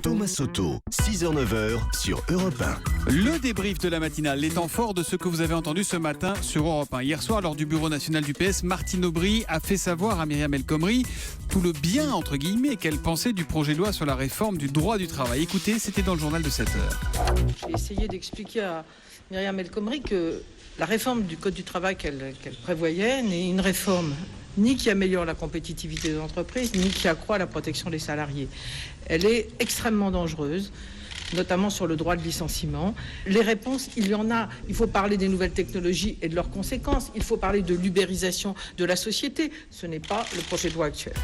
Thomas Soto, 6h-9h sur Europe 1. Le débrief de la matinale, les temps forts de ce que vous avez entendu ce matin sur Europe 1. Hier soir, lors du bureau national du PS, Martine Aubry a fait savoir à Myriam El Khomri tout le bien, entre guillemets, qu'elle pensait du projet de loi sur la réforme du droit du travail. Écoutez, c'était dans le journal de 7h. J'ai essayé d'expliquer à Myriam El Khomri que la réforme du Code du travail qu'elle prévoyait n'est une réforme ni qui améliore la compétitivité des entreprises, ni qui accroît la protection des salariés. Elle est extrêmement dangereuse, notamment sur le droit de licenciement. Les réponses, il y en a. Il faut parler des nouvelles technologies et de leurs conséquences. Il faut parler de l'ubérisation de la société. Ce n'est pas le projet de loi actuel.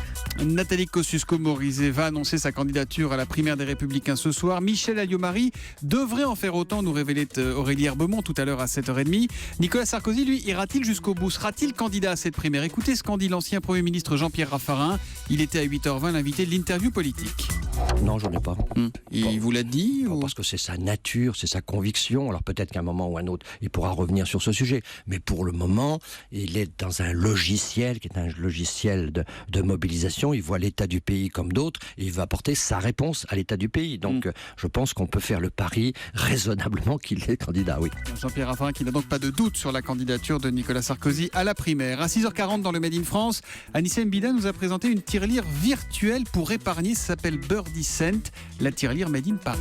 Nathalie Kosciusko-Morizet va annoncer sa candidature à la primaire des Républicains ce soir. Michel Alliot-Marie devrait en faire autant, nous révélait Aurélie Herbemont tout à l'heure à 7h30. Nicolas Sarkozy, lui, ira-t-il jusqu'au bout? Sera-t-il candidat à cette primaire? Écoutez ce qu'en dit l'ancien Premier ministre Jean-Pierre Raffarin. Il était à 8h20 l'invité de l'interview politique. Non, j'en ai pas. Il vous l'a dit ou... Parce que c'est sa nature, c'est sa conviction. Alors peut-être qu'à un moment ou un autre, il pourra revenir sur ce sujet. Mais pour le moment, il est dans un logiciel qui est un logiciel de mobilisation. Il voit l'état du pays comme d'autres et il va apporter sa réponse à l'état du pays. Donc je pense qu'on peut faire le pari raisonnablement qu'il est candidat, oui. Jean-Pierre Raffarin qui n'a donc pas de doute sur la candidature de Nicolas Sarkozy à la primaire. À 6h40 dans le Made in France, Anissa Mbida nous a présenté une tirelire virtuelle pour épargner. Ça s'appelle Birdie Cent, la tirelire Made in Paris.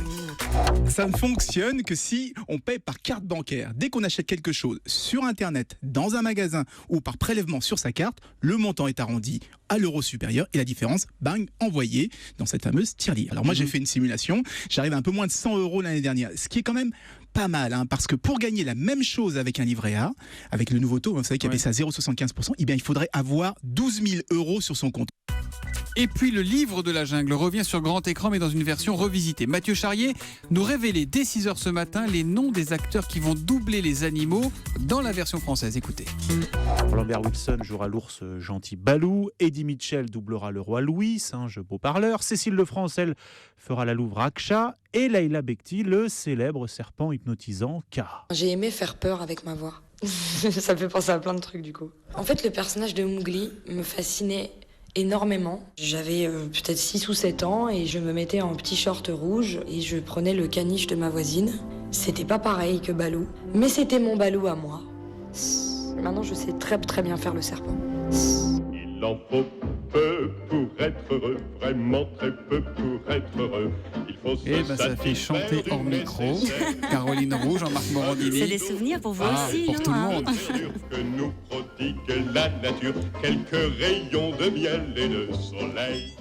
Ça ne fonctionne que si on paye par carte bancaire. Dès qu'on achète quelque chose sur Internet, dans un magasin ou par prélèvement sur sa carte, le montant est arrondi à l'euro supérieur et la différence, bang, envoyée dans cette fameuse tirelire. Alors moi j'ai fait une simulation, j'arrive à un peu moins de 100 € l'année dernière, ce qui est quand même pas mal, parce que pour gagner la même chose avec un livret A, avec le nouveau taux, vous savez qu'il y avait ça à 0,75%, eh bien il faudrait avoir 12 000 € sur son compte. Et puis le livre de la jungle revient sur grand écran mais dans une version revisitée. Mathieu Charrier nous révélait dès 6h ce matin les noms des acteurs qui vont doubler les animaux dans la version française. Écoutez. Lambert Wilson jouera l'ours gentil Balou, Eddie Mitchell doublera le roi Louis, singe beau-parleur, Cécile Lefrance, elle, fera la louve Raksha et Laila Bekti, le célèbre serpent hypnotisant K. J'ai aimé faire peur avec ma voix. Ça me fait penser à plein de trucs du coup. En fait, le personnage de Mowgli me fascinait énormément. J'avais peut-être 6 ou 7 ans et je me mettais en petit short rouge et je prenais le caniche de ma voisine. C'était pas pareil que Balou, mais c'était mon Balou à moi. Maintenant, je sais très très bien faire le serpent. Il en faut peu pour être heureux, vraiment très peu pour être heureux. Il faut se ça fait chanter hors micro. Caroline Roux, Jean-Marc Morandini. C'est des souvenirs pour vous aussi, pour non, tout le monde. sûr que nous prodigue la nature quelques rayons de miel et de soleil.